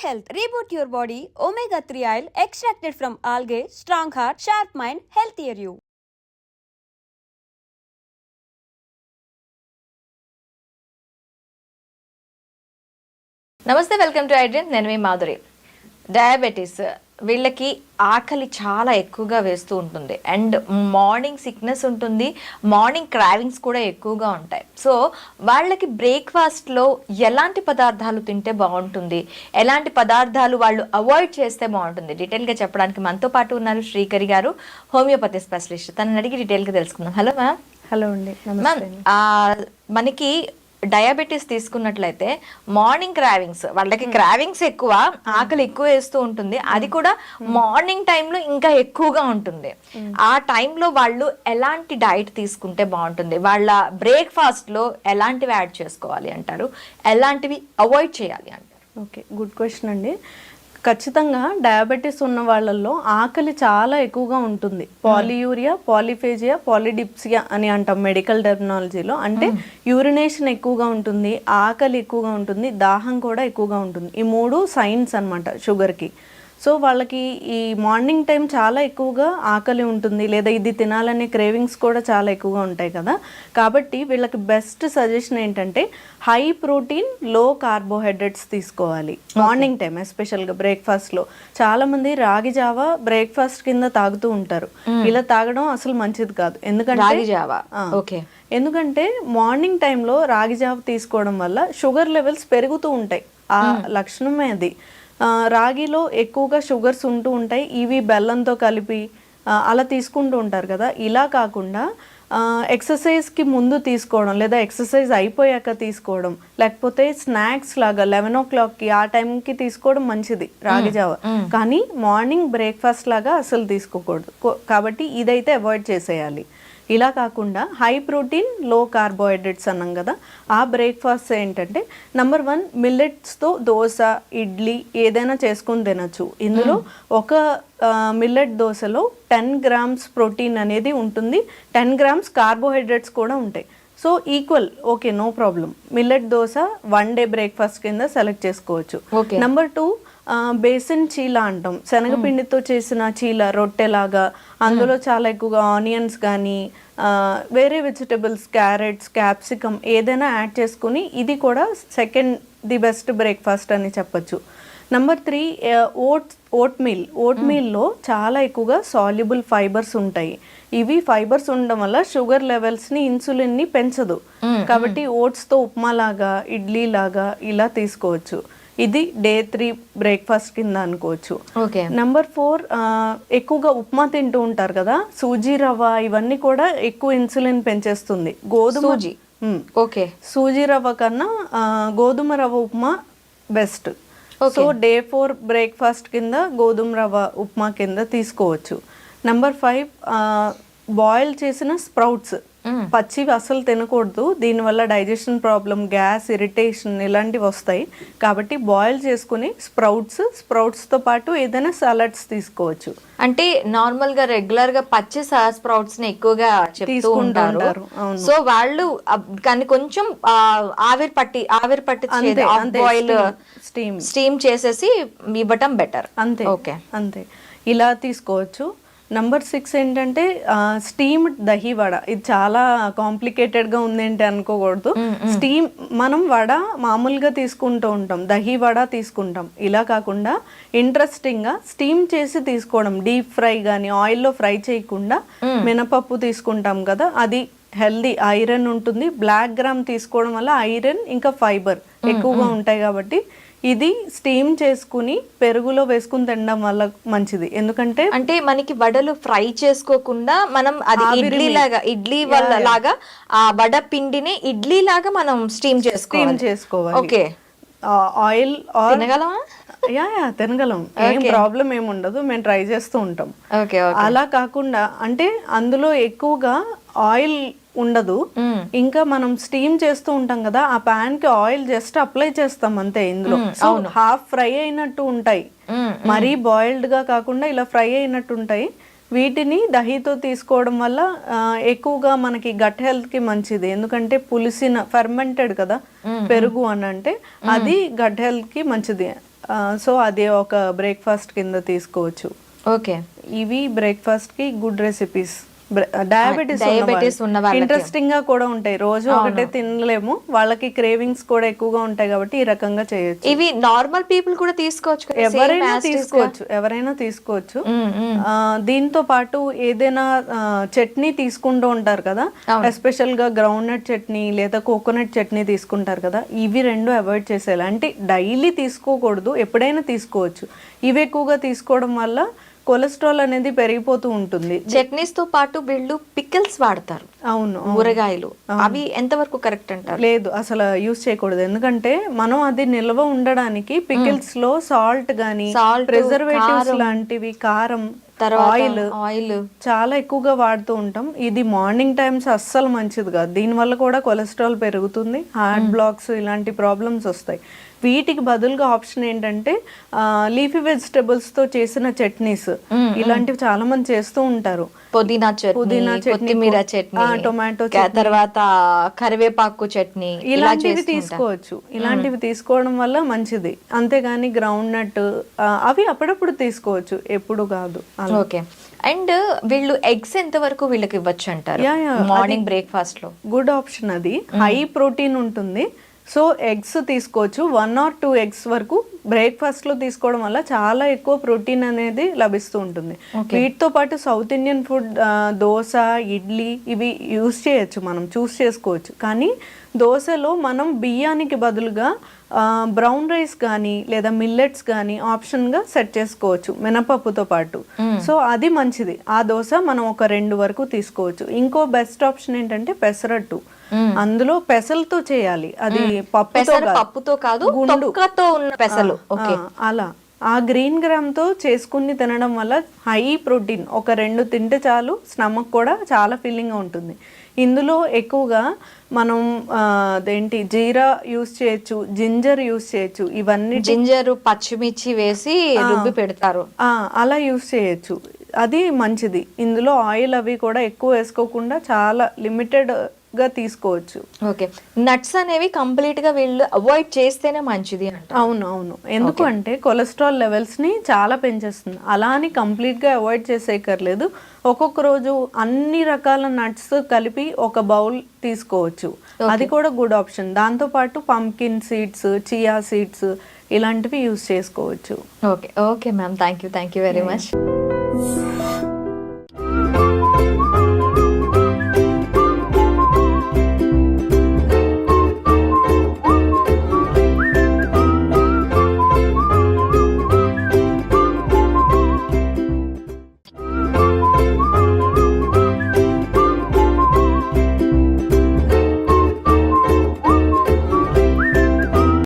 health. Reboot your body. Omega 3 oil extracted from algae. Strong heart, sharp mind, healthier you. నమస్తే, welcome to iDream. నేను మీ Madhuri. Diabetes వీళ్ళకి ఆకలి చాలా ఎక్కువగా వేస్తూ ఉంటుంది అండ్ మార్నింగ్ సిక్నెస్ ఉంటుంది, మార్నింగ్ క్రావింగ్స్ కూడా ఎక్కువగా ఉంటాయి. సో వాళ్ళకి బ్రేక్ఫాస్ట్లో ఎలాంటి పదార్థాలు తింటే బాగుంటుంది, ఎలాంటి పదార్థాలు వాళ్ళు అవాయిడ్ చేస్తే బాగుంటుంది, డీటెయిల్గా చెప్పడానికి మనతో పాటు ఉన్నారు శ్రీకరి గారు, హోమియోపతి స్పెషలిస్ట్. తనని అడిగి డీటెయిల్గా తెలుసుకుందాం. Hello ma'am. హలో అండి. మ్యామ్, మనకి డయాబెటీస్ తీసుకున్నట్లయితే మార్నింగ్ క్రావింగ్స్, వాళ్ళకి క్రావింగ్స్ ఎక్కువ, ఆకలి ఎక్కువ వేస్తూ ఉంటుంది, అది కూడా మార్నింగ్ టైంలో ఇంకా ఎక్కువగా ఉంటుంది. ఆ టైంలో వాళ్ళు ఎలాంటి డైట్ తీసుకుంటే బాగుంటుంది, వాళ్ళ బ్రేక్ఫాస్ట్ లో ఎలాంటివి యాడ్ చేసుకోవాలి అంటారు, ఎలాంటివి అవాయిడ్ చేయాలి అంటారు? ఓకే, గుడ్ క్వశ్చన్ అండి. ఖచ్చితంగా డయాబెటీస్ ఉన్న వాళ్ళల్లో ఆకలి చాలా ఎక్కువగా ఉంటుంది. పాలియూరియా, పాలిఫేజియా, పాలిడిప్సియా అని అంటాం మెడికల్ టెర్మినాలజీలో. అంటే యూరినేషన్ ఎక్కువగా ఉంటుంది, ఆకలి ఎక్కువగా ఉంటుంది, దాహం కూడా ఎక్కువగా ఉంటుంది. ఈ మూడు సైన్స్ అన్నమాట షుగర్కి. సో వాళ్ళకి ఈ మార్నింగ్ టైం చాలా ఎక్కువగా ఆకలి ఉంటుంది, లేదా ఇది తినాలనే క్రేవింగ్స్ కూడా చాలా ఎక్కువగా ఉంటాయి కదా. కాబట్టి వీళ్ళకి బెస్ట్ సజెషన్ ఏంటంటే హై ప్రోటీన్, లో కార్బోహైడ్రేట్స్ తీసుకోవాలి మార్నింగ్ టైం, ఎస్పెషల్గా బ్రేక్ఫాస్ట్లో. చాలామంది రాగి జావా బ్రేక్ఫాస్ట్ కింద తాగుతూ ఉంటారు. ఇలా తాగడం అసలు మంచిది కాదు. ఎందుకంటే మార్నింగ్ టైంలో రాగి జావ తీసుకోవడం వల్ల షుగర్ లెవెల్స్ పెరుగుతూ ఉంటాయి. ఆ లక్షణమే అది. రాగిలో ఎక్కువగా షుగర్స్ ఉంటూ ఉంటాయి. ఇవి బెల్లంతో కలిపి అలా తీసుకుంటూ ఉంటారు కదా. ఇలా కాకుండా ఎక్సర్సైజ్కి ముందు తీసుకోవడం, లేదా ఎక్సర్సైజ్ అయిపోయాక తీసుకోవడం, లేకపోతే స్నాక్స్ లాగా 11 o'clockకి ఆ టైంకి తీసుకోవడం మంచిది రాగి జావ. కానీ మార్నింగ్ బ్రేక్ఫాస్ట్ లాగా అసలు తీసుకోకూడదు. కాబట్టి ఇదైతే అవాయిడ్ చేసేయాలి. ఇలా కాకుండా హై ప్రోటీన్, లో కార్బోహైడ్రేట్స్ అన్నాం కదా, ఆ బ్రేక్ఫాస్ట్ ఏంటంటే నెంబర్ 1 మిల్లెట్స్తో దోశ, ఇడ్లీ ఏదైనా చేసుకొని తినచ్చు. ఇందులో ఒక మిల్లెట్ దోశలో 10 grams ప్రోటీన్ అనేది ఉంటుంది, 10 grams కార్బోహైడ్రేట్స్ కూడా ఉంటాయి. So equal, okay, no problem. Millet dosa 1 day breakfast కింద సెలెక్ట్ చేసుకోవచ్చు. నెంబర్ 2 బేసన్ చీల అంటాం, శనగపిండితో చేసిన చీల, రొట్టెలాగా. అందులో చాలా ఎక్కువగా ఆనియన్స్ కానీ వేరే వెజిటబుల్స్, క్యారెట్స్, క్యాప్సికమ్ ఏదైనా యాడ్ చేసుకుని, ఇది కూడా సెకండ్ ది బెస్ట్ బ్రేక్ఫాస్ట్ అని చెప్పచ్చు. నెంబర్ 3 ఓట్ మీల్లో చాలా ఎక్కువగా సాల్యుబుల్ ఫైబర్స్ ఉంటాయి. ఇవి ఫైబర్స్ ఉండడం వల్ల షుగర్ లెవెల్స్ని, ఇన్సులిన్ని పెంచదు. కాబట్టి ఓట్స్తో ఉప్మా లాగా, ఇడ్లీ లాగా ఇలా తీసుకోవచ్చు. ఇది day 3 బ్రేక్ఫాస్ట్ కింద అనుకోవచ్చు. నెంబర్ 4 ఎక్కువగా ఉప్మా తింటూ ఉంటారు కదా, సూజీ రవ్వ ఇవన్నీ కూడా ఎక్కువ ఇన్సులిన్ పెంచేస్తుంది. సూజీ రవ్వ కన్నా గోధుమ రవ్వ upma best. So day 4 breakfast కింద గోధుమ రవ్వ ఉప్మా కింద తీసుకోవచ్చు. నెంబర్ 5 బాయిల్ చేసిన స్ప్రౌట్స్, పచ్చివి అసలు తినకూడదు. దీనివల్ల డైజెషన్ ప్రాబ్లం, గ్యాస్, ఇరిటేషన్ ఇలాంటివి వస్తాయి. కాబట్టి బాయిల్ చేసుకుని స్ప్రౌట్స్తో పాటు ఏదైనా సలాడ్స్ తీసుకోవచ్చు. అంటే నార్మల్ గా రెగ్యులర్ గా పచ్చి స్ప్రౌట్స్ ని ఎక్కువగా చెప్తూ ఉంటారు. సో వాళ్ళు కానీ కొంచెం ఆవిరి పట్టి బాయిల్ స్టీమ్ చేసేసి ఇవ్వటం బెటర్. అంతే ఇలా తీసుకోవచ్చు. నెంబర్ 6 ఏంటంటే స్టీమ్డ్ దహి వడ. ఇది చాలా కాంప్లికేటెడ్గా ఉందేంటి అనుకోకూడదు. మనం వడ మామూలుగా తీసుకుంటూ ఉంటాం, దహి వడ తీసుకుంటాం. ఇలా కాకుండా ఇంట్రెస్టింగ్గా స్టీమ్ చేసి తీసుకోవడం, డీప్ ఫ్రై కానీ ఆయిల్లో ఫ్రై చేయకుండా మినపప్పు తీసుకుంటాం కదా, అది హెల్దీ, ఐరన్ ఉంటుంది. బ్లాక్ గ్రామ్ తీసుకోవడం వల్ల ఐరన్ ఇంకా ఫైబర్ ఎక్కువగా ఉంటాయి. కాబట్టి ఇది స్టీమ్ చేసుకుని పెరుగులో వేసుకుని తినడం వల్ల మంచిది. ఎందుకంటే అంటే మనకి వడలు ఫ్రై చేసుకోకుండా మనం అది ఇడ్లీ లాగా ఆ వడ పిండిని ఇడ్లీ లాగా మనం స్టీమ్ చేసుకోవాలి. Okay, oil తినగలమా? తినగలం, ఏం ప్రాబ్లం ఏమి ఉండదు. మేము ట్రై చేస్తూ ఉంటాం. అలా కాకుండా అంటే అందులో ఎక్కువగా ఆయిల్ ఉండదు. ఇంకా మనం స్టీమ్ చేస్తూ ఉంటాం కదా, ఆ పాన్ కి ఆయిల్ జస్ట్ అప్లై చేస్తాం అంతే. ఇందులో సో హాఫ్ ఫ్రై అయినట్టు ఉంటాయి, మరీ బాయిల్డ్ గా కాకుండా ఇలా ఫ్రై అయినట్టు ఉంటాయి. వీటిని దహితో తీసుకోవడం వల్ల ఎక్కువగా మనకి గట్ హెల్త్ కి మంచిది. ఎందుకంటే పులిసిన ఫెర్మెంటెడ్ కదా పెరుగు అని, అంటే అది గట్ హెల్త్ కి మంచిది. సో అది ఒక బ్రేక్ఫాస్ట్ కింద తీసుకోవచ్చు. ఓకే, ఇవి బ్రేక్ఫాస్ట్కి గుడ్ రెసిపీస్. డయాబెటీస్ డయాబెటీస్ ఉన్న వాళ్ళకి ఇంట్రెస్టింగ్ గా కూడా ఉంటాయి. రోజు ఒకటే తినలేము, వాళ్ళకి క్రేవింగ్స్ కూడా ఎక్కువగా ఉంటాయి కాబట్టి ఈ రకంగా చేయొచ్చు. ఇవి నార్మల్ పీపుల్ కూడా తీసుకోవచ్చు కదా? ఎవరైనా తీసుకోవచ్చు, ఎవరైనా తీసుకోవచ్చు. దీంతో పాటు ఏదైనా చట్నీ తీసుకుంటూ ఉంటారు కదా, ఎస్పెషల్ గా గ్రౌండ్ నట్ చట్నీ లేదా కోకోనట్ చట్నీ తీసుకుంటారు కదా, ఇవి రెండు అవాయిడ్ చేసేయాలి. అంటే డైలీ తీసుకోకూడదు, ఎప్పుడైనా తీసుకోవచ్చు. ఇవి ఎక్కువగా తీసుకోవడం వల్ల కొలెస్ట్రాల్ అనేది పెరిగిపోతూ ఉంటుంది. చట్నీస్ తో పాటు వీళ్ళు పికిల్స్ వాడతారు. అవును, ఊరగాయలు, అవి ఎంతవరకు కరెక్ట్ అంటారు? లేదు, అసలు యూస్ చేయకూడదు. ఎందుకంటే మనం అది నిల్వ ఉండడానికి పికిల్స్ లో సాల్ట్ గానీ, ప్రిజర్వేటివ్స్ లాంటివి, కారం, ఆయిల్ చాలా ఎక్కువగా వాడుతూ ఉంటాం. ఇది మార్నింగ్ టైమ్స్ అస్సలు మంచిది కాదు. దీనివల్ల కూడా కొలెస్ట్రాల్ పెరుగుతుంది, హార్ట్ బ్లాక్స్ ఇలాంటి ప్రాబ్లమ్స్ వస్తాయి. వీటికి బదులుగా ఆప్షన్ ఏంటంటే లీఫీ వెజిటబుల్స్ తో చేసిన చట్నీస్, ఇలాంటివి చాలా మంది చేస్తూ ఉంటారు. పుదీనా చట్నీ, కొత్తిమీర చట్నీ, టొమాటో, తర్వాత కరివేపాకు చట్నీ, ఇలాంటివి తీసుకోవచ్చు. ఇలాంటివి తీసుకోవడం వల్ల మంచిది. అంతేగాని గ్రౌండ్ నట్ అవి అప్పుడప్పుడు తీసుకోవచ్చు, ఎప్పుడు కాదు. ఓకే. అండ్ వీళ్ళు ఎగ్స్ ఎంత వరకు వీళ్ళకి ఇవ్వచ్చు అంటారు మార్నింగ్ బ్రేక్ఫాస్ట్ లో? గుడ్ ఆప్షన్ అది. హై ప్రోటీన్ ఉంటుంది. సో ఎగ్స్ తీసుకోవచ్చు. 1 or 2 ఎగ్స్ వరకు బ్రేక్ఫాస్ట్ లో తీసుకోవడం వల్ల చాలా ఎక్కువ ప్రోటీన్ అనేది లభిస్తూ ఉంటుంది. వీటితో పాటు south Indian food, dosa, idli, ఇవి యూస్ చేయొచ్చు, మనం చూస్ చేసుకోవచ్చు. కానీ దోశలో మనం బియ్యానికి బదులుగా బ్రౌన్ రైస్ కానీ లేదా మిల్లెట్స్ కానీ ఆప్షన్గా సెట్ చేసుకోవచ్చు మినపప్పుతో పాటు. సో అది మంచిది. ఆ దోశ మనం ఒక 2 వరకు తీసుకోవచ్చు. ఇంకో బెస్ట్ ఆప్షన్ ఏంటంటే పెసరట్టు. అందులో పెసలతో చేయాలి, అది పప్పుతో కాదు, తొక్కతో ఉన్న పెసలు. అలా ఆ గ్రీన్ గ్రామ్ తో చేసుకుని తినడం వల్ల హై ప్రోటీన్. ఒక 2 తింటే చాలు, స్టమక్ కూడా చాలా ఫీలింగ్ గా ఉంటుంది. ఇందులో ఎక్కువగా మనం అదేంటి జీరా యూస్ చేయొచ్చు, జింజర్ యూస్ చేయొచ్చు. ఇవన్నీ జింజర్, పచ్చిమిర్చి వేసి రుబ్బి పెడతారు, అలా యూస్ చేయొచ్చు. అది మంచిది. ఇందులో ఆయిల్ అవి కూడా ఎక్కువ వేసుకోకుండా చాలా లిమిటెడ్ గా తీసుకోవచ్చు. ఓకే. నట్స్ అనేవి కంప్లీట్ గా వీళ్ళు అవాయిడ్ చేస్తేనే మంచిది అంట. అవును అవును, ఎందుకంటే కొలెస్ట్రాల్ లెవెల్స్ ని చాలా పెంచేస్తుంది. అలా అని కంప్లీట్ గా అవాయిడ్ చేసేయక్కర్లేదు. ఒక్కొక్క రోజు అన్ని రకాల నట్స్ కలిపి ఒక బౌల్ తీసుకోవచ్చు, అది కూడా గుడ్ ఆప్షన్. దాంతో పాటు పంకిన్ సీడ్స్, చియా సీడ్స్ ఇలాంటివి యూస్ చేసుకోవచ్చు. Okay okay ma'am, thank you very much.